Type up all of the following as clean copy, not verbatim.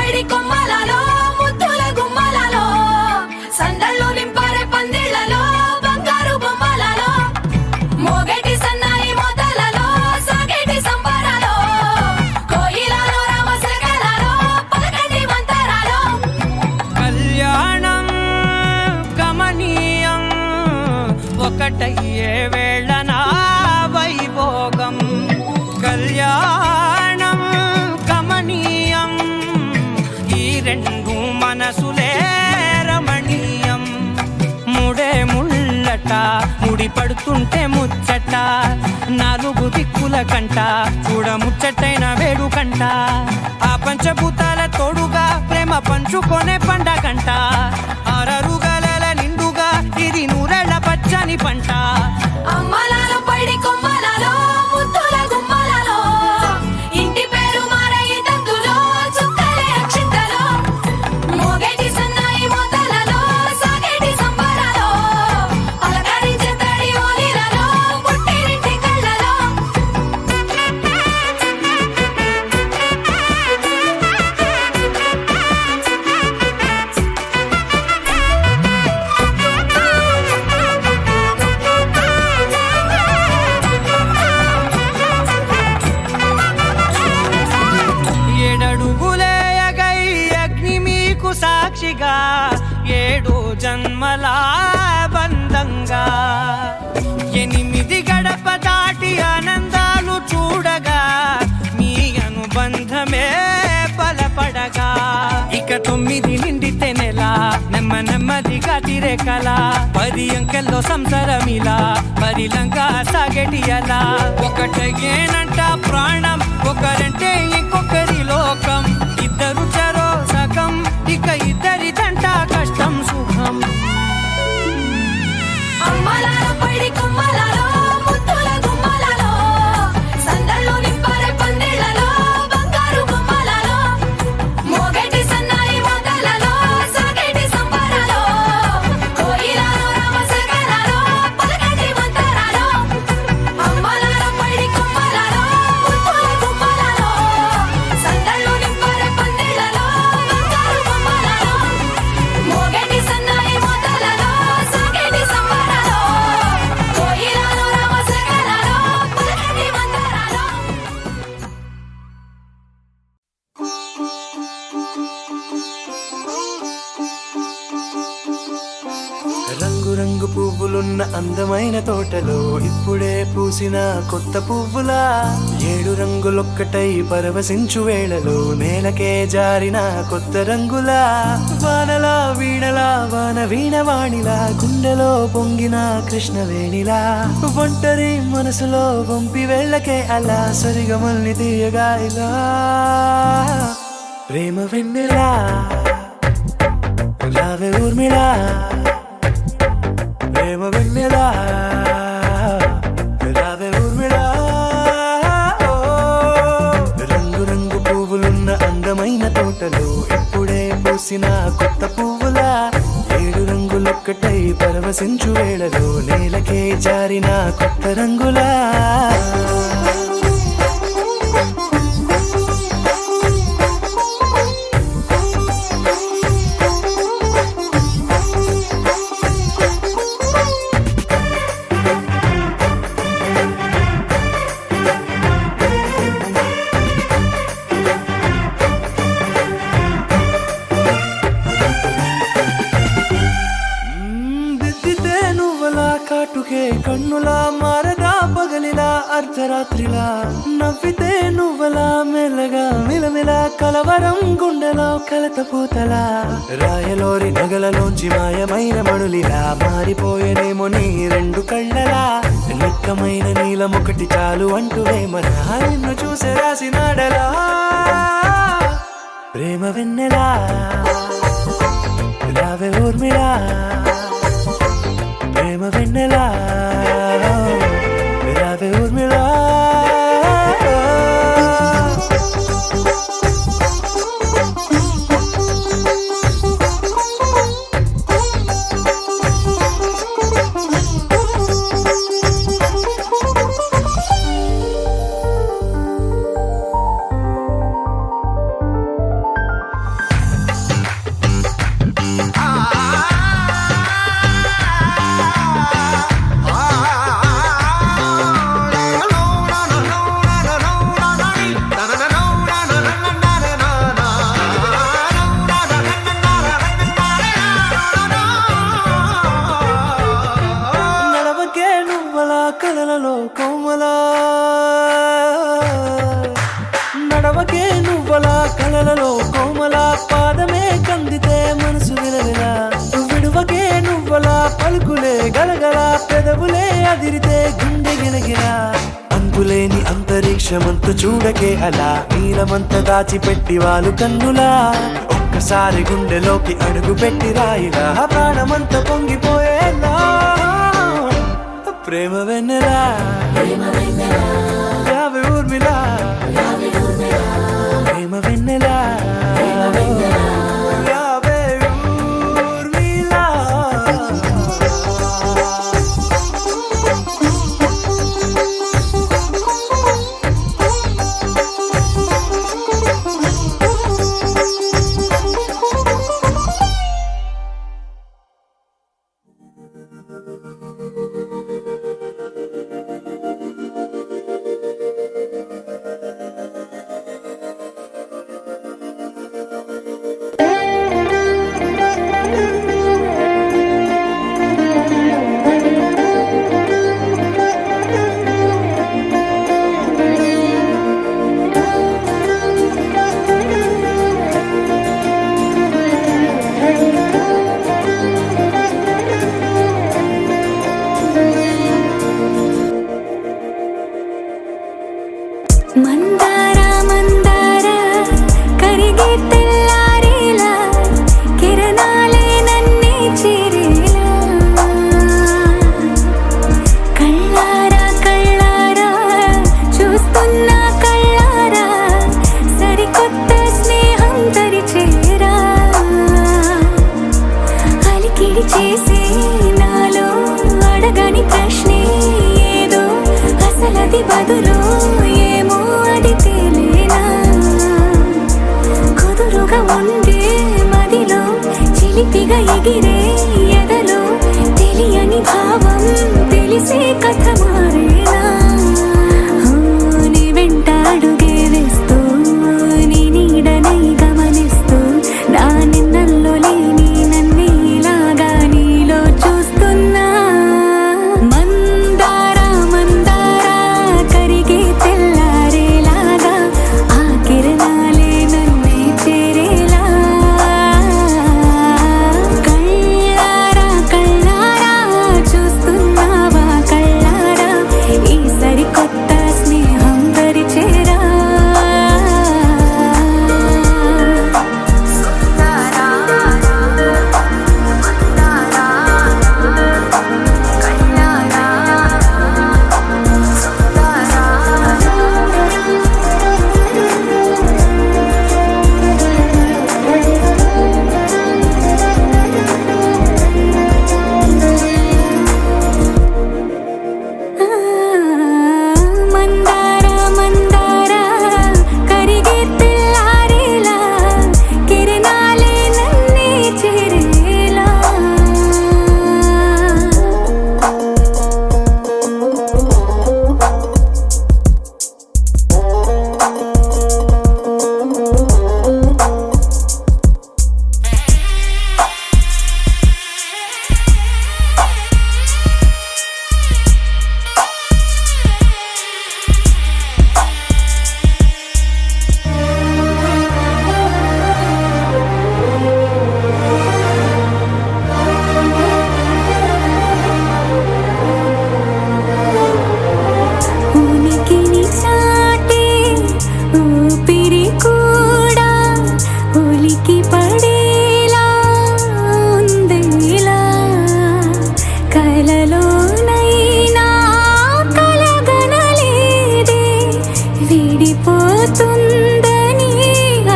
పైడి కొమ్మలలో ముద్దుల గుమ్మలలో సందళ్ళు నింపరే పందిళ్లలో బంగారు బొమ్మలలో మోగేటి సన్నాయి మోతలలో సాగేటి సంబరాలో కోయిలలో రామశకలలో పలకండి మంతరాలో కళ్యాణం గమనీయం ఒకటయ్యే వేళ నా వైభోగం కళ్యాణం గమనీయం ఈ రెండు మనసులే రమణీయం ముడే ముళ్ళట ముడి పడుతుంటే ముచ్చట నాలుగు దిక్కుల కంట చూడ ముచ్చటైన వేడుకంట ఆ పంచభూతాల తోడుగా ప్రేమ పంచుకొనే పండగంట ఆరరుగల నిండుగా ఇది నూరెళ్ళ పచ్చని పంట అమ్మలాలో పైడి కొమ్మలలో ముద్దుల గుమ్మలలో ఇంటి పేరు మారయి తందులో చుక్కలే అక్షింతలో మోగేటి సన్నాయి మోతలలో సాగేటి సంబరాలో పలకరించే తడి ఓలిలలో పుట్టినింటి కళ్ళలో ఏడడుగులే ఎగై అగ్ని మీకు సాక్షిగా ఏడు జన్మల బంధంగా ఎనిమిది గడప దాటి ఆనందాలు చూడగా మీ అనుబంధమే బలపడగా ఇక 9 నిండితే నెల నెమ్మదిగా తిరేకల 10 అంకెల్లో సంసారమిలా పరిలంగా సాగటి అలా ఒకటేనంట ప్రాణం ఒకరంటే ఇంకొకరి లోకం ఇద్దరు చరో సగం ఇక ఇద్దరి జంట కష్టం సుఖం అమ్మలాలో పైడి కొమ్మలలో ముద్దుల గుమ్మలలో సందళ్ళు నింపరే పందిళ్లలో బంగారు బొమ్మలలో మోగేటి సన్నాయి మోతలలో సాగేటి సంబరాలో కోయిలలో రామశకలలో పలకండి మంతరాలో అమ్మలాలో పైడి కొమ్మలలో ముద్దుల గుమ్మలలో సందళ్ళు నింపరే పందిళ్లలో బంగారు బొమ్మలలో మోగేటి సన్నాయి మోతలలో సాగేటి సంబరాలో కోయిలలో రామశకలలో పలకండి మంతరాలో రంగు రంగు పువ్వులున్న అందమైన తోటలో ఇప్పుడే పూసిన కొత్త పువ్వులా 7 రంగులొక్కటై పరవశించు వేళలో నేలకే జారిన కొత్త రంగులా వానలా వీణలా వాన వీణవాణిలా గుండెలో పొంగిన కృష్ణవేణిలా ఒంటరి మనసులో వంపి వెళ్ళకే అలా సరిగమల్ని తీయగా ఇలా ప్రేమ వెన్నెలా రావే ఊర్మిళా ప్రేమ వెన్నెలా రావే ఊర్మిళా రంగు రంగు పువ్వులున్న అందమైన తోటలో ఇప్పుడే పూసిన కొత్త పువ్వులా 7 రంగులొక్కటై పరవశించు వేళలో నేలకే జారిన కొత్త రంగులా దిద్దితే నువ్వలా కాటుకే కన్నులా మారదా పగలిలా అర్ధరాత్రిలా నవ్వితే నువ్వలా మెల్లగా మిలమిలా కలవరం గుండెలో కలత పూతలా రాయలోరి నగలలోంచి మాయమైన మణులిలా మారిపోయేనేమో నీ 2 కళ్ళలా నిక్కమైన నీలం ఒకటి చాలు అంటూ వేమనా నిన్ను చూసే రాసినాడలా ప్రేమ వెన్నెలా రావే ఊర్మిళా ప్రేమ వెన్నెలా రావే ఊర్మిళా నడవకే నువ్వలా కలలలో కోమలా పాదమే కందితే మనసు విలవిలా విడువకే నువ్వలా పలుకులే గలగల పెదవులే అదిరితే గుండె గిలగిలా అంతులేని అంతరిక్షమంత చూడకే అలా నీలమంత దాచిపెట్టి వాళ్ళు కన్నులా ఒక్కసారి గుండెలోకి అడుగు పెట్టి రాయిలా ప్రాణమంత పొంగిపోయేలా ప్రేమ వెన్నెలా యావే ఊర్మిళ ప్రేమ వెన్నెలా యావే ఊర్మిళ మందార మందార కరిగే తెల్లారేలా కిరణాలే నన్నే చేరేలా కళ్ళారా కళ్ళారా చూస్తున్నా కళ్ళారా సరికొత్త స్నేహం దరిచేరా అలికిడి చేసే నాలో అడగని ప్రశ్నే ఏదో అసలది బదులు ఉండే మదిలో చిలిపిగా ఎగిరే ఎదలో తెలియని భావం తెలిసే కథ మారేనా నీ వెంట అడుగే వేస్తూ నీ నీడనై గమనిస్తూ నా నిన్నల్లో లేని నన్నే ఇలాగా నీలో చూస్తున్నా మందార మందార కరిగే తెల్లారేలాగా ఆ కిరణాలే నన్నే చేరేలా కళ్ళారా కళ్ళారా చూస్తున్నావా కళ్ళారా ఈ సరికొత్త స్నేహం దరిచేరా మందార మందార కరిగే తెల్లారేలా కిరణాలే నన్నే చేరేలా ఉనికిని చాటే ఊపిరి కూడా ఉలికి పడేలా ఉందేలా కలలోనైనా కలగనలేదే విడిపోతుందని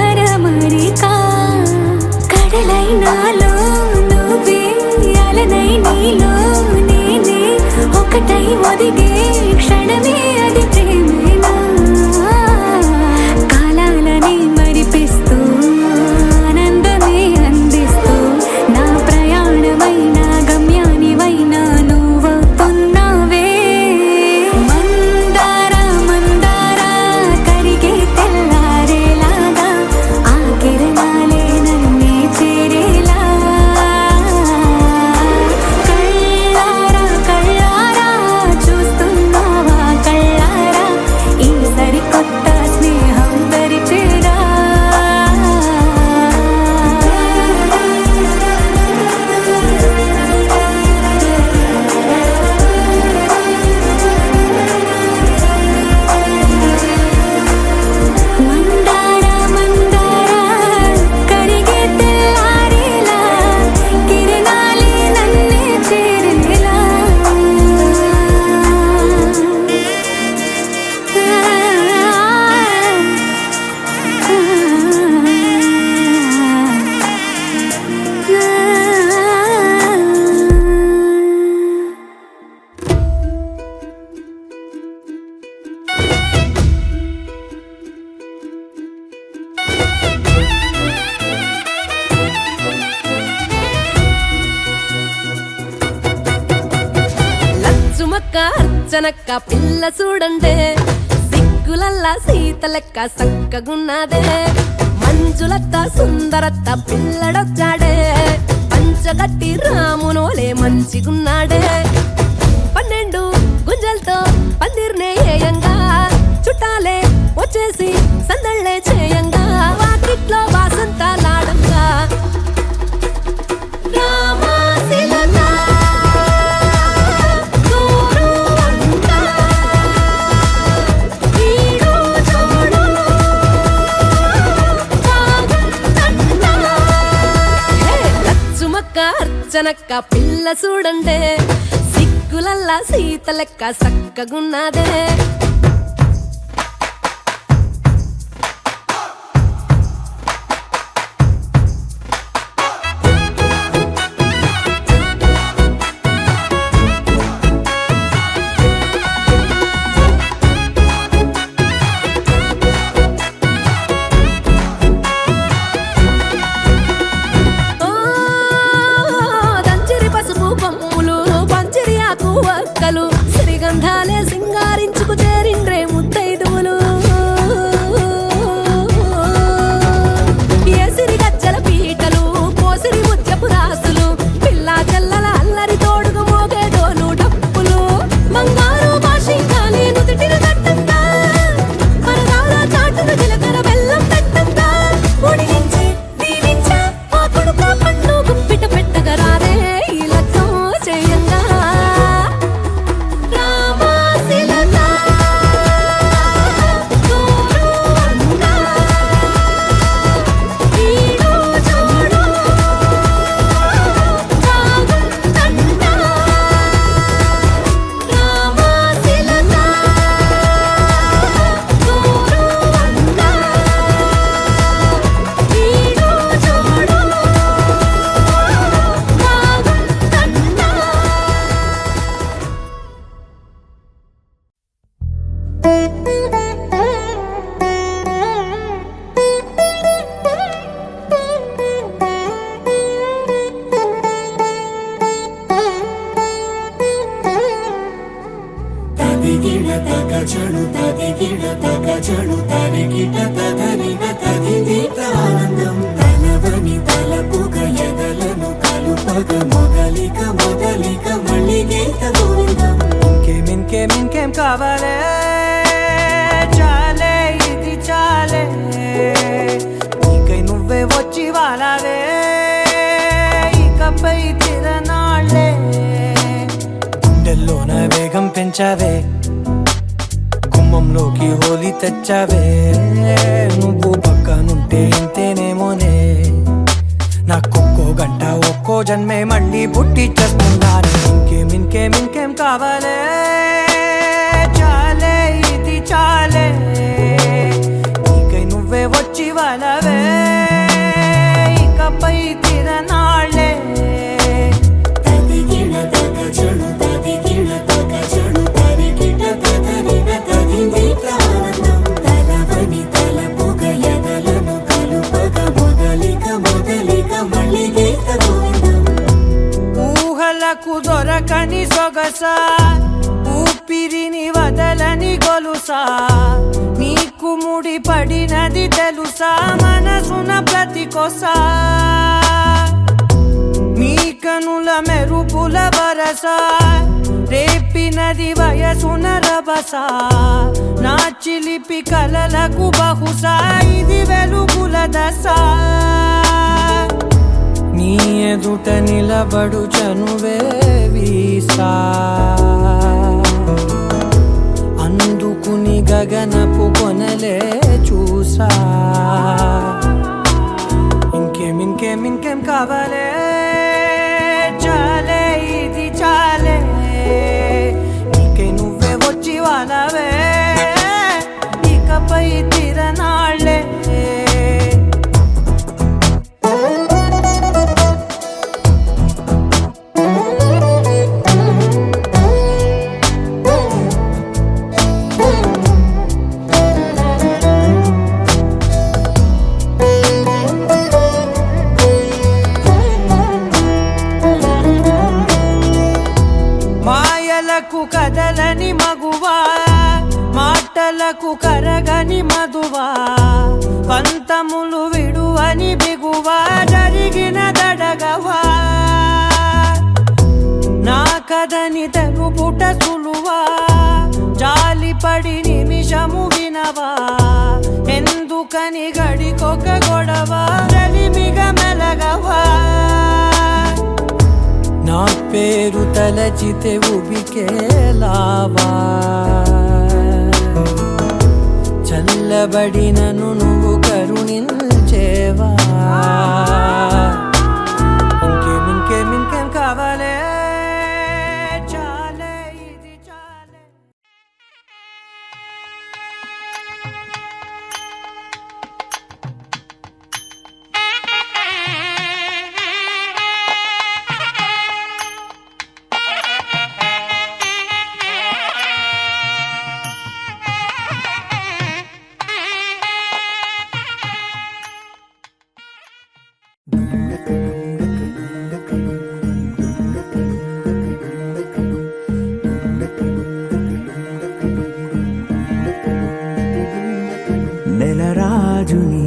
అరమరికా కడలైనాలో నువ్వే అలనై నీలో నేనే ఒకటై ఒదిగే క్షణమే అది ప్రేమేనా కాలాలని మరిపిస్తూ ఆనందమే అందిస్తూ నా ప్రయాణమైన గమ్యానివైనా నువ్వవుతున్నావే మందార మందార కరిగే తెల్లారేలాగా ఆ కిరణాలే నన్నే చేరేలా కళ్ళారా కళ్ళారా చూస్తున్నా అర్చనక్క పిల్ల చూడండే సిగ్గులల్లా సీత లెక్క సక్కగున్నదే మంజులత్త సుందరత్త పిల్లడొచ్చాడే పంచగట్టి రామునోలే మంచిగున్నాడే 12 గుంజలతో పందిర్నే ఏయంగా చుట్టాలే వచ్చేసి సందళ్ళే చేయంగా వాకిట్లో వాసంతాలాడంగా అర్చనక్క పిల్ల చూడండే సిగ్గులల్లా సీత లెక్క సక్కగున్నదే ఒక్కలు శ్రీగంధాలే సింగారించుకు చేరిండ్రే ముత్తైదువులు ఏసిరి గజ్జల పీటలు కోసిరి ముత్యపు రాసులు పిల్లా చెల్లల అల్లరి తోడుగు మోగేడోలు డప్పులు బంగారు భాషించాలి నుదిటిన కట్టంతా పరదాల చాటును జీలకర్ర బెల్లం పెట్టంతా ఉడిగించి దీవించా ఆ కొడుకు పండు గుప్పిట పెట్టగరారే ఈ లక్ష్యం చేయంగా ఇంకేం కావాలే చాలే ఇది చాలే నీకై నువ్వే వచ్చి వాలావే ఇకపై తిరనాళ్ళే గుండెల్లోన వేగం పెంచావే గుమ్మంలోకి హోలీ తెచ్చావే నువ్వు పక్కనుంటే ఇంతేనేమోనే నాకొక్కో గంట ఒక్కో జన్మే మళ్ళీ పుట్టి చేస్తున్నాను ఇంకేం కావాలే చాలే ఇది చాలే నీకై నువ్వే వచ్చి వాలవే ఇకపై తిరనాళ్ళే ఊహలకు దొరకని సొగస ఊపిరిని వదలని గొలుసా నీకు ముడి పడినది తెలుసా మనసున ప్రతి కొసా నీ కనుల మెరుపుల వరస రేపినది వయసున రభస నా చిలిపి కలలకు బహుశా ఇది వెలుగుల దశ నీ ఎదుట నిలబడు చనువే వీసా అందుకుని గగనపు కొనలే చూసా ఇంకేం కావాలే చాలే ఇది చాలే నీకై నువ్వే వచ్చి వాలవే ఇకపై తిరనాళ్ళే కదలని మగ సులువా జాలిపడి నిమిషము వినవా ఎందుకని గడికొక గొడవ రలిమిగ మెలగవా నా పేరు తలచితే ఉబికేలావా చల్లబడినను నువ్వు కరుణించేవా ఇంకేం కావాలే చాలే ఇది చాలే నెలరాజుని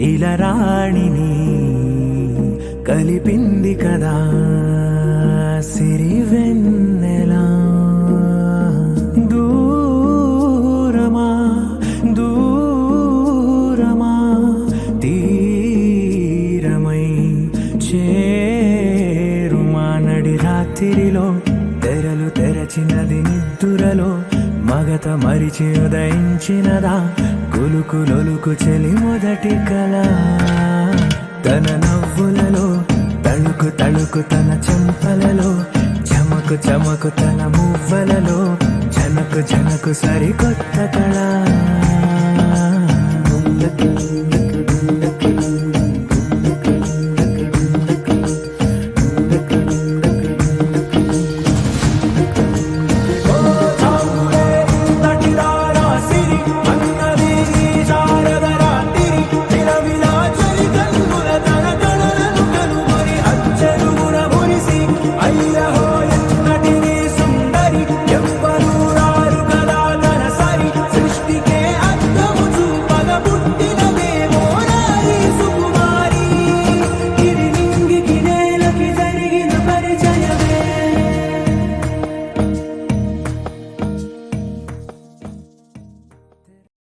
ఇలా రాణిని కలిపింది కదా సిరివెన్నెలా దూరమా దూరమా తీరమై చేరుమా నడి రాత్రిలో తెరలు తెరచినది నిద్దురలో మగత మరిచి ఉదయించినదా కులుకులొలుకు చెలి మొదటి కళ తన నవ్వులలో తళుకు తళుకు తన చెంపలలో చమకు చమకు తన మువ్వలలో జనకు జనకు సరికొత్త కళ